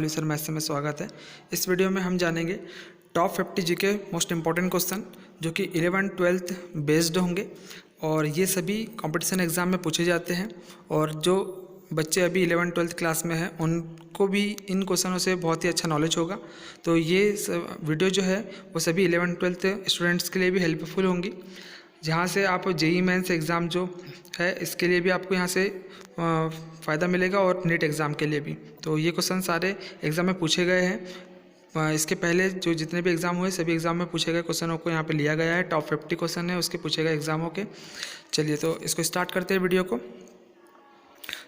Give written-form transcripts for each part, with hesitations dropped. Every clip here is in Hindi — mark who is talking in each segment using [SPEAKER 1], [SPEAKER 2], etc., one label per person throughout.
[SPEAKER 1] मालवी सर मैथ्स में स्वागत है। इस वीडियो में हम जानेंगे top 50 GK most important question जो कि 11th-12th बेस्ड होंगे और ये सभी कंपटीशन एग्ज़ाम में पूछे जाते हैं। और जो बच्चे अभी 11th-12th क्लास में हैं उनको भी इन क्वेश्चनों से बहुत ही अच्छा नॉलेज होगा। तो ये वीडियो जो है वो सभी 11th-12th स्टूडेंट्स के लिए भी हेल्पफुल होंगी, जहाँ से आप जेईई मेंस एग्ज़ाम जो है इसके लिए भी आपको यहाँ से फ़ायदा मिलेगा और नीट एग्ज़ाम के लिए भी। तो ये क्वेश्चन सारे एग्ज़ाम में पूछे गए हैं। इसके पहले जो जितने भी एग्ज़ाम हुए सभी एग्ज़ाम में पूछे गए क्वेश्चनों को यहाँ पे लिया गया है। टॉप 50 क्वेश्चन है उसके पूछे गए एग्ज़ामों के। चलिए तो इसको स्टार्ट करते हैं वीडियो को।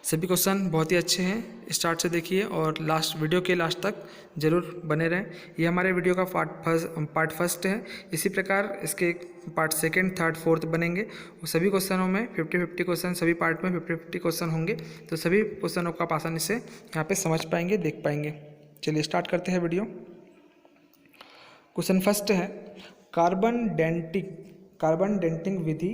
[SPEAKER 1] सभी क्वेश्चन बहुत ही अच्छे हैं, स्टार्ट से देखिए और वीडियो के लास्ट तक ज़रूर बने रहें। ये हमारे वीडियो का पार्ट फर्स्ट है। इसी प्रकार इसके पार्ट सेकंड, थर्ड, फोर्थ बनेंगे। सभी क्वेश्चनों में 50-50 क्वेश्चन, सभी पार्ट में 50-50 क्वेश्चन होंगे। तो सभी क्वेश्चनों को आप आसानी से यहाँ पे समझ पाएंगे, देख पाएंगे। चलिए स्टार्ट करते हैं वीडियो। क्वेश्चन फर्स्ट है, कार्बन डेटिंग विधि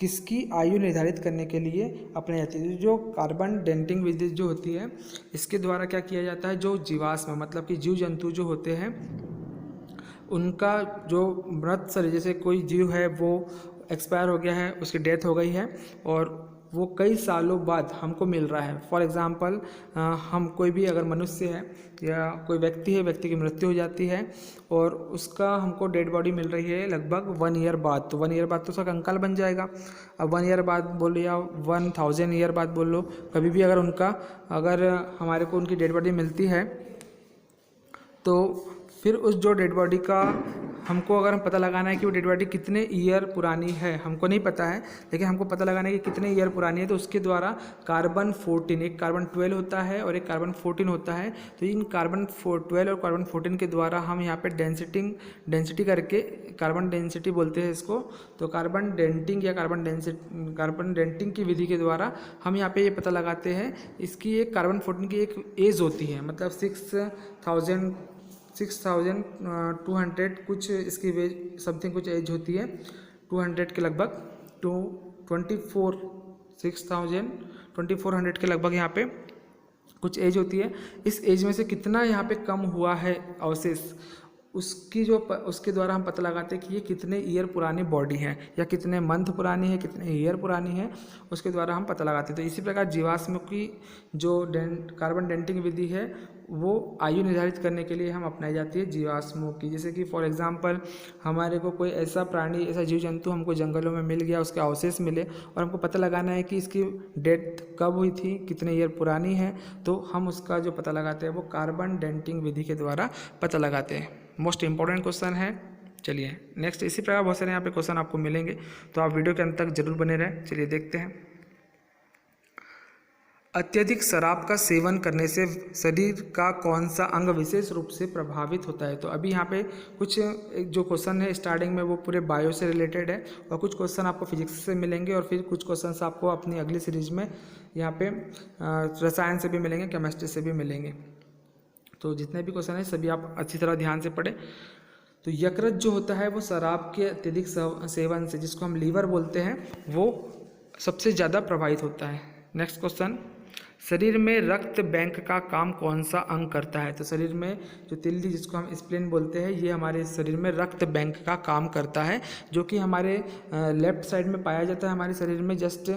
[SPEAKER 1] किसकी आयु निर्धारित करने के लिए अपनाई जाती है। जो कार्बन डेटिंग विधि जो होती है इसके द्वारा क्या किया जाता है, जो जीवाश्म मतलब कि जीव जंतु जो होते हैं उनका जो मृत शरीर, जैसे कोई जीव है वो एक्सपायर हो गया है, उसकी डेथ हो गई है और वो कई सालों बाद हमको मिल रहा है। फॉर एग्ज़ाम्पल हम कोई भी अगर मनुष्य है या कोई व्यक्ति है, व्यक्ति की मृत्यु हो जाती है और उसका हमको डेड बॉडी मिल रही है लगभग 1 ईयर बाद। तो 1 ईयर बाद तो उसका कंकाल बन जाएगा। अब 1 ईयर बाद बोलो या 1000 ईयर बाद बोल लो, कभी भी अगर हमारे को उनकी डेड बॉडी मिलती है तो फिर उस जो डेड बॉडी का हमको अगर हम पता लगाना है कि वो डेड बॉडी कितने ईयर पुरानी है, हमको नहीं पता है लेकिन हमको पता लगाना है कि कितने ईयर पुरानी है, तो उसके द्वारा कार्बन 14, एक कार्बन 12 होता है और एक कार्बन 14 होता है। तो इन कार्बन 12 और कार्बन 14 के द्वारा हम यहाँ पे डेंसिटी करके, कार्बन डेंसिटी बोलते हैं इसको, तो कार्बन डेटिंग या कार्बन डेटिंग की विधि के द्वारा हम यहाँ पे ये पता लगाते हैं इसकी एक कार्बन 14 की एक एज होती है, मतलब 6200 कुछ इसकी समथिंग कुछ एज होती है, 200 के लगभग, 2400 के लगभग यहाँ पे कुछ एज होती है। इस एज में से कितना यहाँ पे कम हुआ है अवशेष, उसके द्वारा हम पता लगाते हैं कि ये कितने ईयर पुरानी बॉडी है या कितने मंथ पुरानी है, कितने ईयर पुरानी है, उसके द्वारा हम पता लगाते हैं। तो इसी प्रकार जीवाश्म की जो कार्बन डेटिंग विधि है वो आयु निर्धारित करने के लिए हम अपनाई जाती है जीवाश्मों की। जैसे कि फॉर एग्जांपल हमारे को कोई ऐसा प्राणी, ऐसा जीव जंतु हमको जंगलों में मिल गया, उसके अवशेष मिले और हमको पता लगाना है कि इसकी डेथ कब हुई थी, कितने ईयर पुरानी है, तो हम उसका जो पता लगाते हैं वो कार्बन डेटिंग विधि के द्वारा पता लगाते हैं। मोस्ट इंपॉर्टेंट क्वेश्चन है। चलिए नेक्स्ट, इसी प्रकार बहुत सारे यहाँ पे क्वेश्चन आपको मिलेंगे, तो आप वीडियो के अंत तक जरूर बने रहें। चलिए देखते हैं। अत्यधिक शराब का सेवन करने से शरीर का कौन सा अंग विशेष रूप से प्रभावित होता है। तो अभी यहाँ पे कुछ जो क्वेश्चन है स्टार्टिंग में वो पूरे बायो से रिलेटेड है और कुछ क्वेश्चन आपको फिजिक्स से मिलेंगे और फिर कुछ क्वेश्चन आपको अपनी अगली सीरीज में यहाँ पे रसायन से भी मिलेंगे, केमिस्ट्री से भी मिलेंगे। तो जितने भी क्वेश्चन है सभी आप अच्छी तरह ध्यान से पढ़ें। तो यकृत जो होता है वो शराब के अत्यधिक सेवन से, जिसको हम लीवर बोलते हैं, वो सबसे ज़्यादा प्रभावित होता है। नेक्स्ट क्वेश्चन, शरीर में रक्त बैंक का काम कौन सा अंग करता है। तो शरीर में जो तिल्ली, जिसको हम स्प्लीन बोलते हैं, ये हमारे शरीर में रक्त बैंक का काम करता है, जो कि हमारे लेफ्ट साइड में पाया जाता है हमारे शरीर में। जस्ट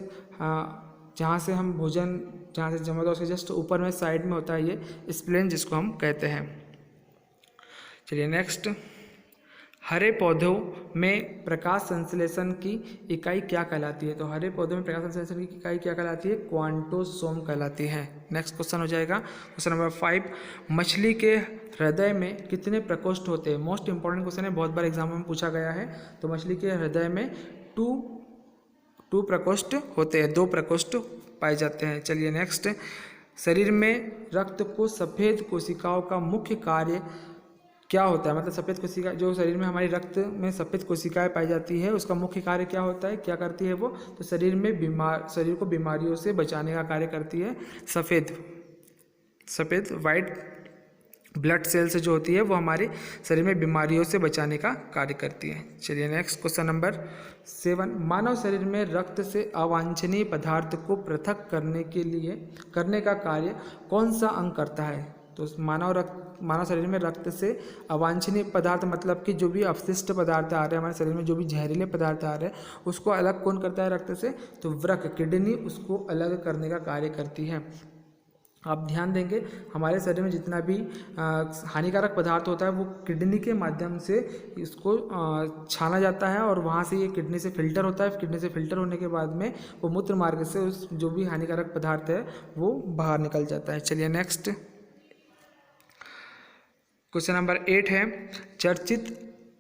[SPEAKER 1] जहाँ से हम भोजन जहाँ से जमा, उसके जस्ट ऊपर में साइड में होता है ये स्प्लेन, जिसको हम कहते हैं। चलिए नेक्स्ट, हरे पौधों में प्रकाश संश्लेषण की इकाई क्या कहलाती है। तो हरे पौधों में प्रकाश संश्लेषण की इकाई क्या कहलाती है, क्वांटोसोम कहलाती है। नेक्स्ट क्वेश्चन हो जाएगा क्वेश्चन नंबर 5, मछली के हृदय में कितने प्रकोष्ठ होते हैं। मोस्ट इंपॉर्टेंट क्वेश्चन है, बहुत बार एग्जाम में पूछा गया है। तो मछली के हृदय में 2 प्रकोष्ठ होते हैं, 2 प्रकोष्ठ पाए जाते हैं। चलिए नेक्स्ट, शरीर में रक्त को सफ़ेद कोशिकाओं का मुख्य कार्य क्या होता है। मतलब सफ़ेद कोशिका, जो शरीर में हमारी रक्त में सफ़ेद कोशिकाएं पाई जाती है, उसका मुख्य कार्य क्या होता है, क्या करती है वो। तो शरीर को बीमारियों से बचाने का कार्य करती है। सफ़ेद वाइट ब्लड सेल्स जो होती है वो हमारे शरीर में बीमारियों से बचाने का कार्य करती है। चलिए नेक्स्ट क्वेश्चन नंबर 7, मानव शरीर में रक्त से अवांछनीय पदार्थ को पृथक करने का कार्य कौन सा अंग करता है। तो मानव शरीर में रक्त से अवांछनीय पदार्थ, मतलब कि जो भी अपशिष्ट पदार्थ आ रहे हैं हमारे शरीर में, जो भी जहरीले पदार्थ आ रहे हैं उसको अलग कौन करता है रक्त से, तो वृक्क, किडनी उसको अलग करने का कार्य करती है। आप ध्यान देंगे हमारे शरीर में जितना भी हानिकारक पदार्थ होता है वो किडनी के माध्यम से इसको छाना जाता है और वहाँ से ये किडनी से फिल्टर होता है। किडनी से फिल्टर होने के बाद में वो मूत्र मार्ग से उस जो भी हानिकारक पदार्थ है वो बाहर निकल जाता है। चलिए नेक्स्ट क्वेश्चन नंबर 8 है, चर्चित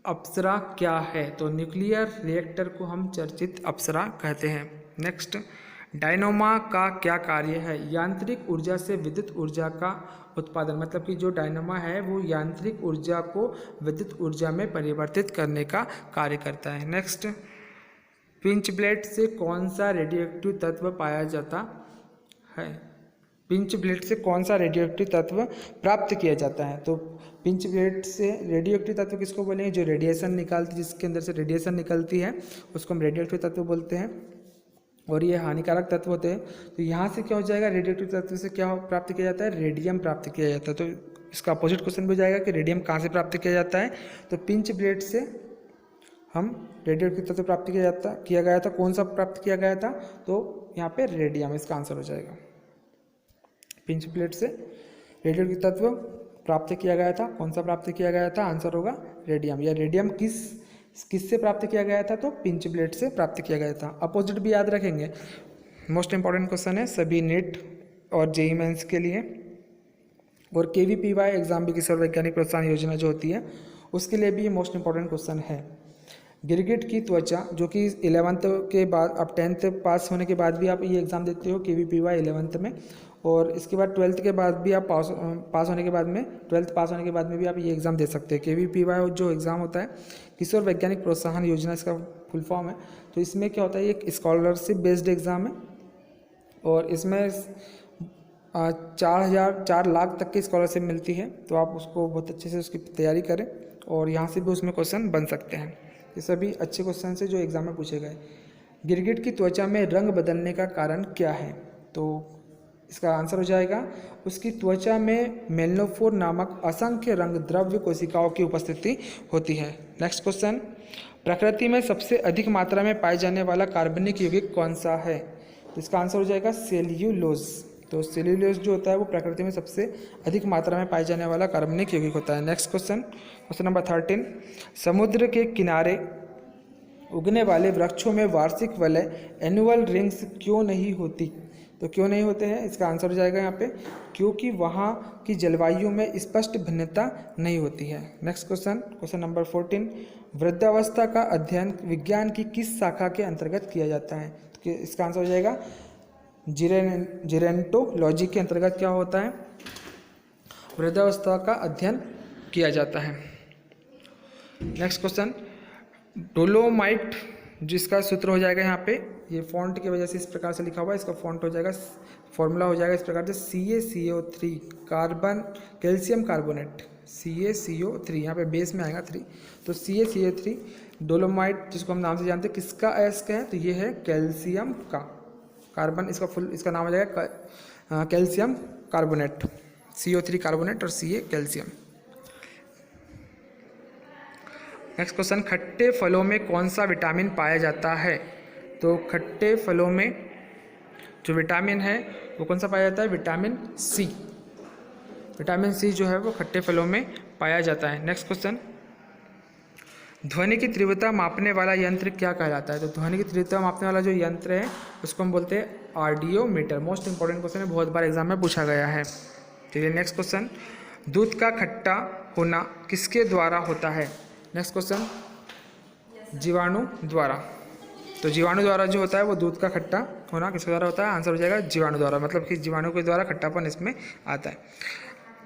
[SPEAKER 1] अप्सरा क्या है? तो न्यूक्लियर रिएक्टर को हम चर्चित अप्सरा कहते हैं। नेक्स्ट, डायनोमा का क्या कार्य है? यांत्रिक ऊर्जा से विद्युत ऊर्जा का उत्पादन, मतलब कि जो डायनोमा है वो यांत्रिक ऊर्जा को विद्युत ऊर्जा में परिवर्तित करने का कार्य करता है। नेक्स्ट, पिंच ब्लेड से कौन सा रेडियोएक्टिव तत्व पाया जाता है? पिंच ब्लेड से कौन सा रेडियोएक्टिव तत्व प्राप्त किया जाता है? तो पिंच ब्लेड से रेडियोएक्टिव तत्व किसको बोलेंगे? जो रेडिएशन निकालती, जिसके अंदर से रेडिएशन निकलती है उसको हम रेडियोएक्टिव तत्व बोलते हैं, और ये हानिकारक तत्व होते हैं। तो यहाँ से क्या हो जाएगा, रेडियोएक्टिव तत्व से क्या प्राप्त किया जाता है? रेडियम प्राप्त किया जाता है। तो इसका अपोजिट क्वेश्चन भी हो जाएगा कि रेडियम कहाँ से प्राप्त किया जाता है? तो पिंच ब्लेड से हम रेडियोएक्टिव तत्व प्राप्त किया गया था। कौन सा प्राप्त किया गया था? तो यहाँ पे रेडियम इसका आंसर हो जाएगा। पिंच ब्लेड से रेडियोएक्टिव तत्व प्राप्त किया गया था। कौन सा प्राप्त किया गया था? आंसर होगा रेडियम। या रेडियम किससे प्राप्त किया गया था? तो पिंच ब्लेड से प्राप्त किया गया था। अपोजिट भी याद रखेंगे, मोस्ट इंपॉर्टेंट क्वेश्चन है सभी नीट और जेईई मेंस के लिए। और KVPY एग्जाम भी, किशोर वैज्ञानिक प्रोत्साहन योजना जो होती है उसके लिए भी ये मोस्ट इंपॉर्टेंट क्वेश्चन है। गिरगिट की त्वचा, जो कि 11th के बाद, अब 10th पास होने के बाद भी आप ये एग्ज़ाम देते हो KVPY 11th में, और इसके बाद 12th के बाद भी आप पास होने के बाद में 12th पास होने के बाद में भी आप ये एग्ज़ाम दे सकते हैं। KVPY जो एग्ज़ाम होता है किशोर वैज्ञानिक प्रोत्साहन योजना, इसका फुल फॉर्म है। तो इसमें क्या होता है, एक स्कॉलरशिप बेस्ड एग्ज़ाम है और इसमें 4 लाख तक की स्कॉलरशिप मिलती है। तो आप उसको बहुत अच्छे से उसकी तैयारी करें और यहाँ से भी उसमें क्वेश्चन बन सकते हैं। ये सभी अच्छे क्वेश्चन से जो एग्ज़ाम में पूछे गए। गिरगिट की त्वचा में रंग बदलने का कारण क्या है? तो इसका आंसर हो जाएगा, उसकी त्वचा में मेलनोफोर नामक असंख्य रंग द्रव्य कोशिकाओं की उपस्थिति होती है। नेक्स्ट क्वेश्चन, प्रकृति में सबसे अधिक मात्रा में पाए जाने वाला कार्बनिक यौगिक कौन सा है? तो इसका आंसर हो जाएगा सेल्यूलोज। तो सेल्यूलोज जो होता है वो प्रकृति में सबसे अधिक मात्रा में पाए जाने वाला कार्बनिक यौगिक होता है। नेक्स्ट क्वेश्चन, क्वेश्चन नंबर 13, समुद्र के किनारे उगने वाले वृक्षों में वार्षिक वलय एनुअल रिंग्स क्यों नहीं होती? तो क्यों नहीं होते हैं? इसका आंसर हो जाएगा यहाँ पे, क्योंकि वहाँ की जलवायु में स्पष्ट भिन्नता नहीं होती है। नेक्स्ट क्वेश्चन, क्वेश्चन नंबर 14, वृद्धावस्था का अध्ययन विज्ञान की किस शाखा के अंतर्गत किया जाता है? तो इसका आंसर हो जाएगा जीरेंटोलॉजी के अंतर्गत क्या होता है? वृद्धावस्था का अध्ययन किया जाता है। नेक्स्ट क्वेश्चन, डोलोमाइट, जिसका सूत्र हो जाएगा यहाँ पे, ये फॉन्ट की वजह से इस प्रकार से लिखा हुआ है, इसका फॉन्ट हो जाएगा, फॉर्मूला हो जाएगा इस प्रकार से CaCO3 carbon calcium carbonate, CaCO3 यहाँ पे बेस में आएगा 3, तो CaCO3 डोलोमाइट, जिसको हम नाम से जानते हैं, किसका एस का है? तो ये है कैल्शियम का, कार्बन इसका नाम हो जाएगा कैल्शियम कार्बोनेट, CO3 कार्बोनेट और Ca कैल्शियम। नेक्स्ट क्वेश्चन, खट्टे फलों में कौन सा विटामिन पाया जाता है? तो खट्टे फलों में जो विटामिन है वो कौन सा पाया जाता है? Vitamin C। विटामिन C जो है वो खट्टे फलों में पाया जाता है। नेक्स्ट क्वेश्चन, ध्वनि की तीव्रता मापने वाला यंत्र क्या कहलाता है? तो ध्वनि की तीव्रता मापने वाला जो यंत्र है उसको हम बोलते हैं ऑडियोमीटर। मोस्ट इंपॉर्टेंट क्वेश्चन है, बहुत बार एग्जाम में पूछा गया है। चलिए नेक्स्ट क्वेश्चन, दूध का खट्टा होना किसके द्वारा होता है? नेक्स्ट क्वेश्चन, जीवाणु द्वारा। तो जीवाणु द्वारा जो होता है वो दूध का खट्टा होना किसके द्वारा होता है? आंसर हो जाएगा जीवाणु द्वारा, मतलब कि जीवाणु के द्वारा खट्टापन इसमें आता है।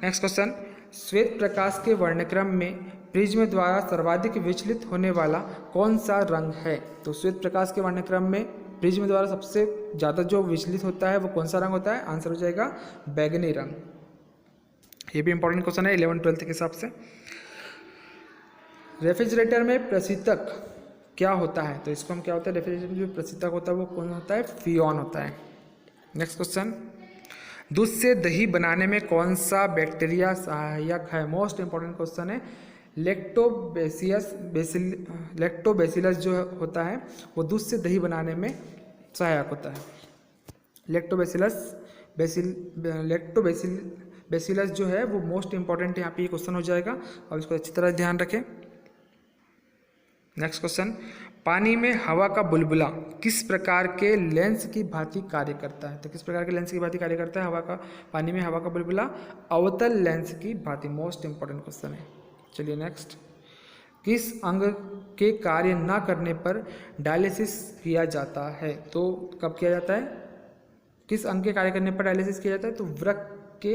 [SPEAKER 1] नेक्स्ट क्वेश्चन, श्वेत प्रकाश के वर्णक्रम में प्रिज्म द्वारा सर्वाधिक विचलित होने वाला कौन सा रंग है? तो श्वेत प्रकाश के वर्णक्रम में प्रिज्म द्वारा सबसे ज़्यादा जो विचलित होता है वो कौन सा रंग होता है? आंसर हो जाएगा बैगनी रंग। ये भी इंपॉर्टेंट क्वेश्चन है 11th-12th के हिसाब से। रेफ्रिजरेटर में प्रशीतक क्या होता है? तो इसको हम क्या होता है, रेफ्रिजरेटर में जो प्रशीतक होता है वो कौन होता है? फ्रियोन होता है। नेक्स्ट क्वेश्चन, दूध से दही बनाने में कौन सा बैक्टीरिया सहायक है? मोस्ट इंपॉर्टेंट क्वेश्चन है। लैक्टोबैसिलस जो होता है वो दूध से दही बनाने में सहायक होता है। लैक्टोबैसिलस जो है वो मोस्ट इंपॉर्टेंट यहाँ पे ये क्वेश्चन हो जाएगा, और इसको अच्छी तरह ध्यान रखें। नेक्स्ट क्वेश्चन, पानी में हवा का बुलबुला किस प्रकार के लेंस की भांति कार्य करता है? तो किस प्रकार के लेंस की भांति कार्य करता है पानी में हवा का बुलबुला? अवतल लेंस की भांति। मोस्ट इंपॉर्टेंट क्वेश्चन है। चलिए नेक्स्ट, किस अंग के कार्य न करने पर डायलिसिस किया जाता है? तो कब किया जाता है? किस अंग के कार्य करने पर डायलिसिस किया जाता है? तो वृक्क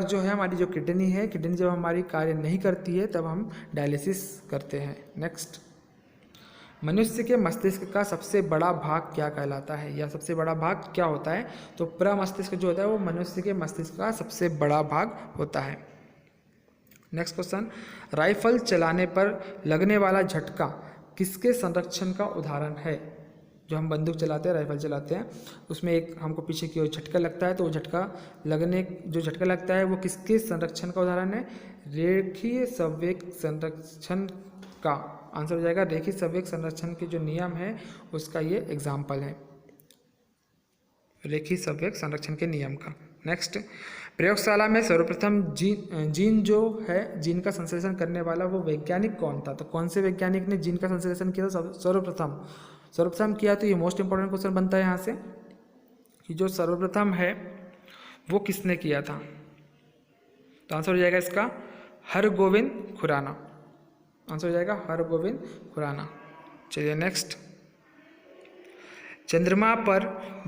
[SPEAKER 1] जो है, हमारी जो किडनी है, किडनी जब हमारी कार्य नहीं करती है तब हम डायलिसिस करते हैं। नेक्स्ट, मनुष्य के मस्तिष्क का सबसे बड़ा भाग क्या कहलाता है, या सबसे बड़ा भाग क्या होता है? तो प्रमस्तिष्क जो होता है वो मनुष्य के मस्तिष्क का सबसे बड़ा भाग होता है। नेक्स्ट क्वेश्चन, राइफल चलाने पर लगने वाला झटका किसके संरक्षण का उदाहरण है? जो हम बंदूक चलाते हैं, राइफल चलाते हैं, उसमें एक हमको पीछे की ओर झटका लगता है, तो वो जो झटका लगता है वो किसके संरक्षण का उदाहरण है? रेखीय संवेग संरक्षण का आंसर हो जाएगा। रेखीय संवेग संरक्षण के जो नियम है उसका ये एग्जाम्पल है, रेखीय संवेग संरक्षण के नियम का। नेक्स्ट, प्रयोगशाला में सर्वप्रथम जीन जो है, जीन का संश्लेषण करने वाला वो वैज्ञानिक कौन था? तो कौन से वैज्ञानिक ने जीन का संश्लेषण किया था? सर्वप्रथम किया। तो ये मोस्ट इंपॉर्टेंट क्वेश्चन बनता है यहाँ से कि जो सर्वप्रथम है वो किसने किया था? तो आंसर हो जाएगा इसका हरगोविंद खुराना। आंसर हो जाएगा हरगोविंद खुराना। चलिए नेक्स्ट, चंद्रमा पर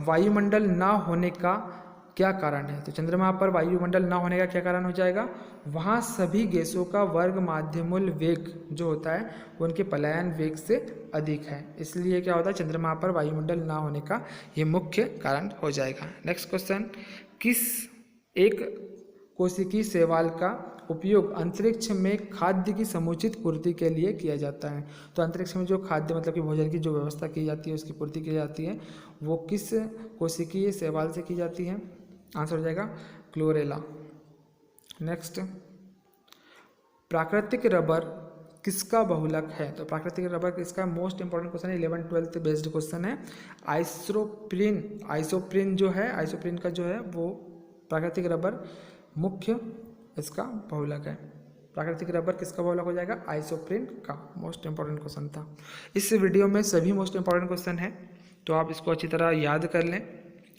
[SPEAKER 1] वायुमंडल ना होने का क्या कारण है? तो चंद्रमा पर वायुमंडल ना होने का क्या कारण हो जाएगा? वहाँ सभी गैसों का वर्ग माध्यमूल वेग जो होता है वो उनके पलायन वेग से अधिक है, इसलिए क्या होता है? चंद्रमा पर वायुमंडल ना होने का ये मुख्य कारण हो जाएगा। नेक्स्ट क्वेश्चन, किस एक कोशिकीय शैवाल का उपयोग अंतरिक्ष में खाद्य की समुचित पूर्ति के लिए किया जाता है? तो अंतरिक्ष में जो खाद्य मतलब कि भोजन की जो व्यवस्था की जाती है, उसकी पूर्ति की जाती है, वो किस कोशिकीय शैवाल से की जाती है? आंसर हो जाएगा क्लोरेला। नेक्स्ट, प्राकृतिक रबर किसका बहुलक है? तो प्राकृतिक रबर किसका? मोस्ट इंपॉर्टेंट क्वेश्चन है, 11th-12th बेस्ड क्वेश्चन है। आइसोप्रीन जो है, आइसोप्रीन का जो है वो प्राकृतिक रबर मुख्य इसका बहुलक है। प्राकृतिक रबर किसका बहुलक हो जाएगा? आइसोप्रीन का। मोस्ट इंपॉर्टेंट क्वेश्चन था। इस वीडियो में सभी मोस्ट इंपॉर्टेंट क्वेश्चन है, तो आप इसको अच्छी तरह याद कर लें,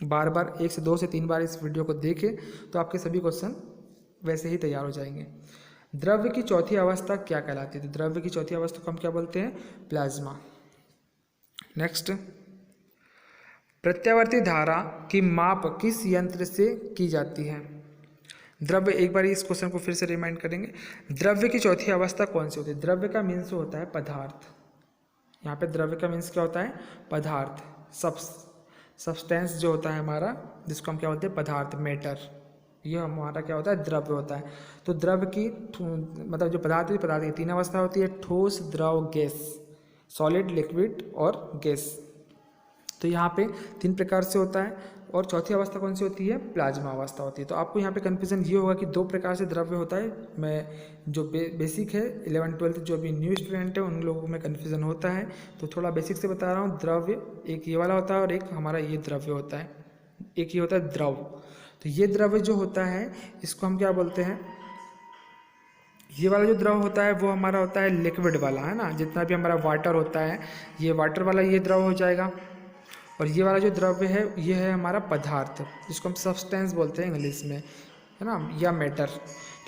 [SPEAKER 1] बार बार 1 से 2 से 3 बार इस वीडियो को देखें तो आपके सभी क्वेश्चन वैसे ही तैयार हो जाएंगे। द्रव्य की चौथी अवस्था क्या कहलाती है? तो द्रव्य की चौथी अवस्था को हम क्या बोलते हैं? प्लाज्मा। नेक्स्ट, प्रत्यावर्ती धारा की माप किस यंत्र से की जाती है? द्रव्य, एक बार इस क्वेश्चन को फिर से रिमाइंड करेंगे। द्रव्य की चौथी अवस्था कौन सी होती है? द्रव्य का मीन्स होता है पदार्थ। यहाँ पे द्रव्य का मीन्स क्या होता है? पदार्थ, सब्सटेंस जो होता है हमारा, जिसको हम क्या बोलते हैं? पदार्थ, मैटर, ये हमारा क्या होता है? द्रव्य होता है। तो द्रव्य की मतलब जो पदार्थ है, पदार्थ की 3 अवस्था होती है, ठोस, द्रव, गैस, सॉलिड, लिक्विड और गैस। तो यहाँ पे 3 प्रकार से होता है, और चौथी अवस्था कौन सी होती है? प्लाज्मा अवस्था होती है। तो आपको यहाँ पे कन्फ्यूजन ये होगा कि 2 प्रकार से द्रव्य होता है। मैं जो बेसिक है 11th-12th जो अभी न्यू स्टूडेंट है उन लोगों में कन्फ्यूजन होता है, तो थोड़ा बेसिक से बता रहा हूँ। द्रव्य एक ये वाला होता है और एक हमारा ये द्रव्य होता है, एक ये होता है द्रव। तो ये द्रव्य जो होता है इसको हम क्या बोलते हैं? ये वाला जो द्रव होता है वो हमारा होता है लिक्विड वाला, है ना। जितना भी हमारा वाटर होता है, ये वाटर वाला ये द्रव हो जाएगा। और ये वाला जो द्रव्य है ये है हमारा पदार्थ, जिसको हम सब्सटेंस बोलते हैं इंग्लिश में, है ना, या मैटर।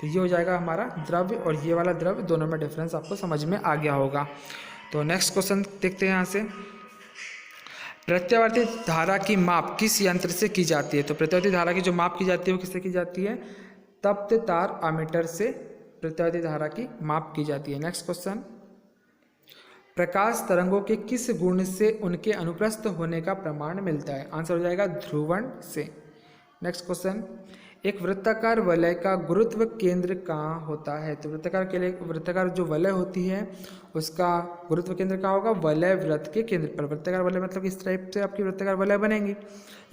[SPEAKER 1] तो ये हो जाएगा हमारा द्रव्य, और ये वाला द्रव्य, दोनों में डिफरेंस आपको समझ में आ गया होगा। तो नेक्स्ट क्वेश्चन देखते हैं यहाँ से, प्रत्यावर्ती धारा की माप किस यंत्र से की जाती है? तो प्रत्यावर्ती धारा की जो माप की जाती है वो किससे की जाती है? तप्त तार अमीटर से प्रत्यावर्ती धारा की माप की जाती है। नेक्स्ट क्वेश्चन, प्रकाश तरंगों के किस गुण से उनके अनुप्रस्थ होने का प्रमाण मिलता है? आंसर हो जाएगा ध्रुवण से। नेक्स्ट क्वेश्चन, एक वृत्ताकार वलय का गुरुत्व केंद्र कहाँ होता है? तो वृत्ताकार जो वलय होती है उसका गुरुत्व केंद्र कहाँ होगा? वलय वृत्त के केंद्र पर। वृत्ताकार वलय मतलब इस टाइप से आपकी वृत्ताकार वलय बनेंगी।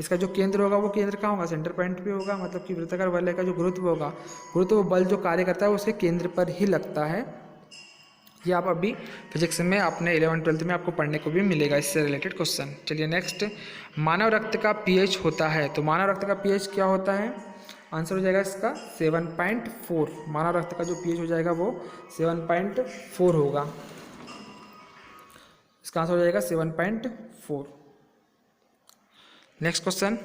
[SPEAKER 1] इसका जो केंद्र होगा वो केंद्र कहाँ होगा? सेंटर पॉइंट पे होगा। मतलब कि वृत्ताकार वलय का जो गुरुत्व होगा, गुरुत्व बल जो कार्य करता है उसके केंद्र पर ही लगता है। ये आप अभी फिजिक्स में अपने 11th-12th में आपको पढ़ने को भी मिलेगा इससे रिलेटेड क्वेश्चन। चलिए नेक्स्ट, मानव रक्त का पीएच होता है। तो मानव रक्त का पीएच क्या होता है? आंसर हो जाएगा इसका 7.4। मानव रक्त का जो पीएच हो जाएगा वो 7.4 होगा। इसका आंसर हो जाएगा 7.4। नेक्स्ट क्वेश्चन,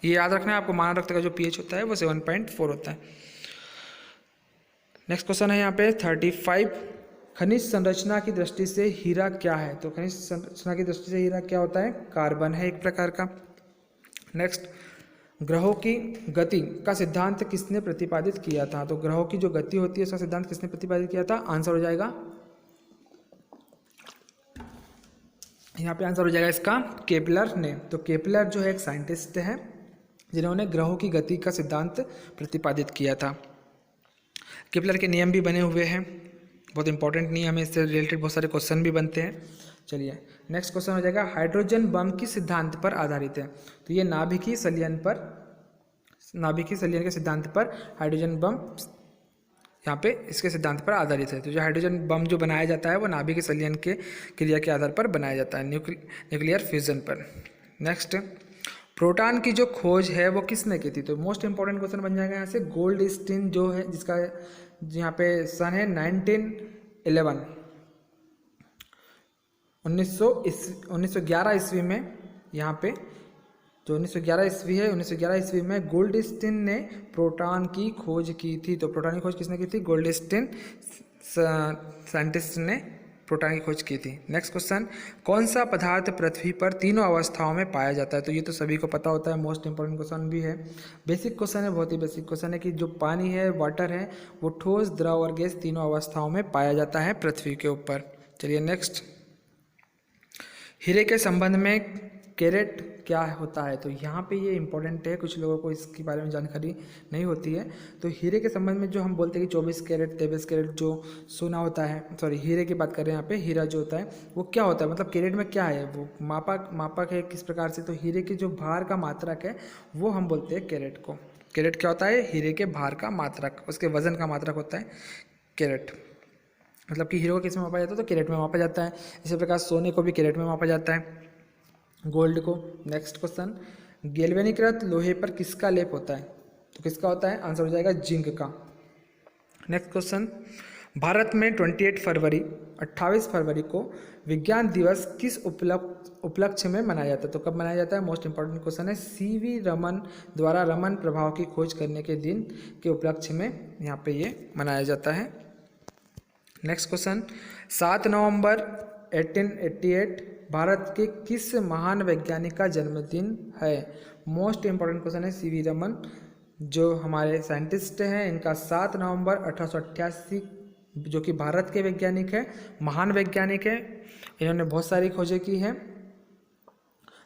[SPEAKER 1] ये याद रखना है आपको, मानव रक्त का जो पीएच होता है वो 7.4 होता है। नेक्स्ट क्वेश्चन है यहाँ पे 35, खनिज संरचना की दृष्टि से हीरा क्या है? तो खनिज संरचना की दृष्टि से हीरा क्या होता है? कार्बन है एक प्रकार का। नेक्स्ट, ग्रहों की गति का सिद्धांत किसने प्रतिपादित किया था? तो ग्रहों की जो गति होती है उसका सिद्धांत किसने प्रतिपादित किया था? आंसर हो जाएगा यहाँ पे, आंसर हो जाएगा इसका केपलर ने। तो केपलर जो है एक साइंटिस्ट है जिन्होंने ग्रहों की गति का सिद्धांत प्रतिपादित किया था। केपलर के नियम भी बने हुए हैं, बहुत इंपॉर्टेंट नियम है, इससे रिलेटेड बहुत सारे क्वेश्चन भी बनते हैं। चलिए नेक्स्ट क्वेश्चन हो जाएगा, हाइड्रोजन बम किस सिद्धांत पर आधारित है? तो ये नाभिकीय संलयन के सिद्धांत पर हाइड्रोजन बम यहाँ पे इसके सिद्धांत पर आधारित है। तो जो हाइड्रोजन बम जो बनाया जाता है वो नाभिकीय संलयन के क्रिया के आधार पर बनाया जाता है, न्यूक्लियर फ्यूजन पर। नेक्स्ट, प्रोटॉन की जो खोज है वो किसने की थी? तो मोस्ट इंपॉर्टेंट क्वेश्चन बन जाएगा यहाँ से। गोल्डस्टीन जो है, जिसका यहाँ पे सन है 1911, 1911 ईस्वी में, यहाँ पे जो 1911 ईस्वी है, 1911 ईस्वी में गोल्डस्टीन ने प्रोटॉन की खोज की थी। तो प्रोटॉन की खोज किसने की थी? गोल्डस्टीन साइंटिस्ट ने प्रोटॉन की खोज की थी। नेक्स्ट क्वेश्चन, कौन सा पदार्थ पृथ्वी पर तीनों अवस्थाओं में पाया जाता है? तो ये तो सभी को पता होता है, मोस्ट इंपॉर्टेंट क्वेश्चन भी है, बेसिक क्वेश्चन है, बहुत ही बेसिक क्वेश्चन है कि जो पानी है, वाटर है, वो ठोस, द्रव और गैस तीनों अवस्थाओं में पाया जाता है पृथ्वी के ऊपर। चलिए नेक्स्ट, हीरे के संबंध में कैरेट क्या होता है? तो यहाँ पे ये इंपॉर्टेंट है, कुछ लोगों को इसके बारे में जानकारी नहीं होती है। तो हीरे के संबंध में जो हम बोलते हैं कि 24 कैरेट 23 कैरेट जो सोना होता है, सॉरी हीरे की बात कर रहे हैं यहाँ पे, हीरा जो होता है वो क्या होता है, मतलब कैरेट में क्या है, वो मापक है किस प्रकार से? तो हीरे के जो भार का मात्रक है वो हम बोलते हैं कैरेट को। कैरेट क्या होता है? हीरे के भार का मात्रक, उसके वजन का मात्रक होता है कैरेट। मतलब कि हीरो को किस में मापा जाता है? तो कैरेट में मापा जाता है। इसी प्रकार सोने को भी कैरेट में मापा जाता है, गोल्ड को। नेक्स्ट क्वेश्चन, गैल्वेनीकृत लोहे पर किसका लेप होता है? तो किसका होता है? आंसर हो जाएगा जिंक का। नेक्स्ट क्वेश्चन, भारत में 28 फरवरी को विज्ञान दिवस किस उपलक्ष्य में मनाया जाता है? तो कब मनाया जाता है? मोस्ट इंपॉर्टेंट क्वेश्चन है। सीवी रमन द्वारा रमन प्रभाव की खोज करने के दिन के उपलक्ष्य में यहाँ पे ये मनाया जाता है। नेक्स्ट क्वेश्चन, 7 नवंबर 1888 भारत के किस महान वैज्ञानिक का जन्मदिन है? मोस्ट इंपॉर्टेंट क्वेश्चन है। सीवी रमन जो हमारे साइंटिस्ट हैं, इनका 7 नवंबर 1888, जो कि भारत के वैज्ञानिक है, महान वैज्ञानिक है, इन्होंने बहुत सारी खोजें की हैं।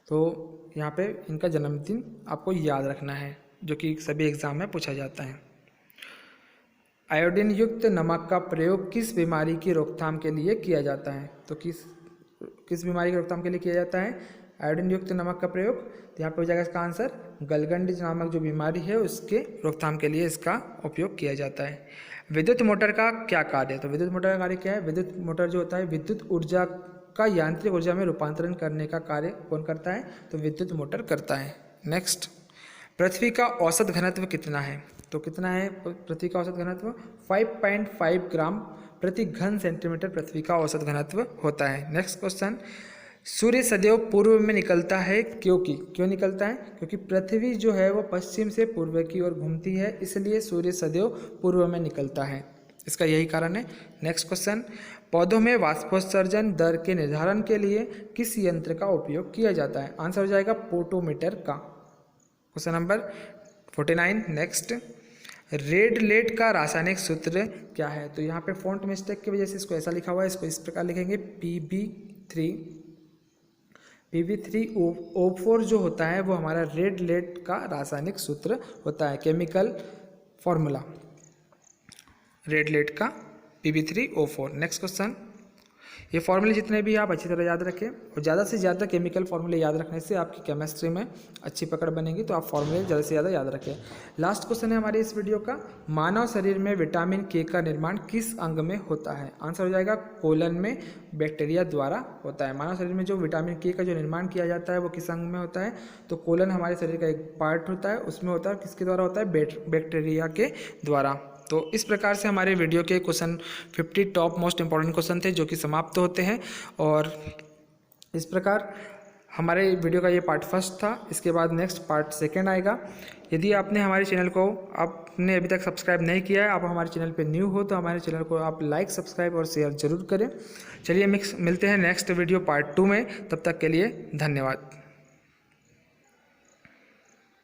[SPEAKER 1] तो यहाँ पे इनका जन्मदिन आपको याद रखना है, जो कि सभी एग्जाम में पूछा जाता है। आयोडीन युक्त नमक का प्रयोग किस बीमारी की रोकथाम के लिए किया जाता है? तो किस बीमारी की रोकथाम के लिए किया जाता है आयोडीन युक्त नमक का प्रयोग? तो यहाँ पे हो जाएगा इसका आंसर, गलगंड नामक जो बीमारी है उसके रोकथाम के लिए इसका उपयोग किया जाता है। विद्युत मोटर का क्या कार्य है? तो विद्युत मोटर का कार्य क्या है? विद्युत मोटर जो होता है, विद्युत ऊर्जा का यांत्रिक ऊर्जा में रूपांतरण करने का कार्य कौन करता है? तो विद्युत मोटर करता है। नेक्स्ट, पृथ्वी का औसत घनत्व कितना है? तो कितना है पृथ्वी का औसत घनत्व? 5.5 ग्राम प्रति घन सेंटीमीटर पृथ्वी का औसत घनत्व होता है। नेक्स्ट क्वेश्चन, सूर्य सदैव पूर्व में निकलता है क्यों निकलता है? क्योंकि पृथ्वी जो है वो पश्चिम से पूर्व की ओर घूमती है, इसलिए सूर्य सदैव पूर्व में निकलता है, इसका यही कारण है। नेक्स्ट क्वेश्चन, पौधों में वाष्पोत्सर्जन दर के निर्धारण के लिए किस यंत्र का उपयोग किया जाता है? आंसर हो जाएगा पोटोमीटर का। Question number 49। Next, red lead का रासायनिक सूत्र क्या है? तो यहाँ पे फॉन्ट मिस्टेक की वजह से इसको ऐसा लिखा हुआ है, इसको इस प्रकार लिखेंगे, Pb3 Pb3O4 जो होता है वो हमारा रेड लेड का रासायनिक सूत्र होता है, केमिकल फॉर्मूला रेड लेड का Pb3O4। नेक्स्ट क्वेश्चन, ये फॉर्मूले जितने भी आप अच्छी तरह याद रखें और ज़्यादा से ज़्यादा केमिकल फॉर्मूले याद रखने से आपकी केमिस्ट्री में अच्छी पकड़ बनेगी, तो आप फॉर्मूले ज़्यादा से ज़्यादा याद रखें। लास्ट क्वेश्चन है हमारे इस वीडियो का, मानव शरीर में विटामिन के का निर्माण किस अंग में होता है? आंसर हो जाएगा कोलन में बैक्टीरिया द्वारा होता है। मानव शरीर में जो विटामिन के का जो निर्माण किया जाता है वो किस अंग में होता है? तो कोलन हमारे शरीर का एक पार्ट होता है, उसमें होता है। किसके द्वारा होता है? बैक्टीरिया के द्वारा। तो इस प्रकार से हमारे वीडियो के question 50 top most important question थे जो कि समाप्त होते हैं। और इस प्रकार हमारे वीडियो का ये पार्ट फर्स्ट था। इसके बाद नेक्स्ट पार्ट सेकंड आएगा। यदि आपने हमारे चैनल को आपने अभी तक सब्सक्राइब नहीं किया है, आप हमारे चैनल पे न्यू हो, तो हमारे चैनल को आप लाइक, सब्सक्राइब और शेयर जरूर करें। चलिए मिलते हैं नेक्स्ट वीडियो पार्ट 2 में। तब तक के लिए धन्यवाद।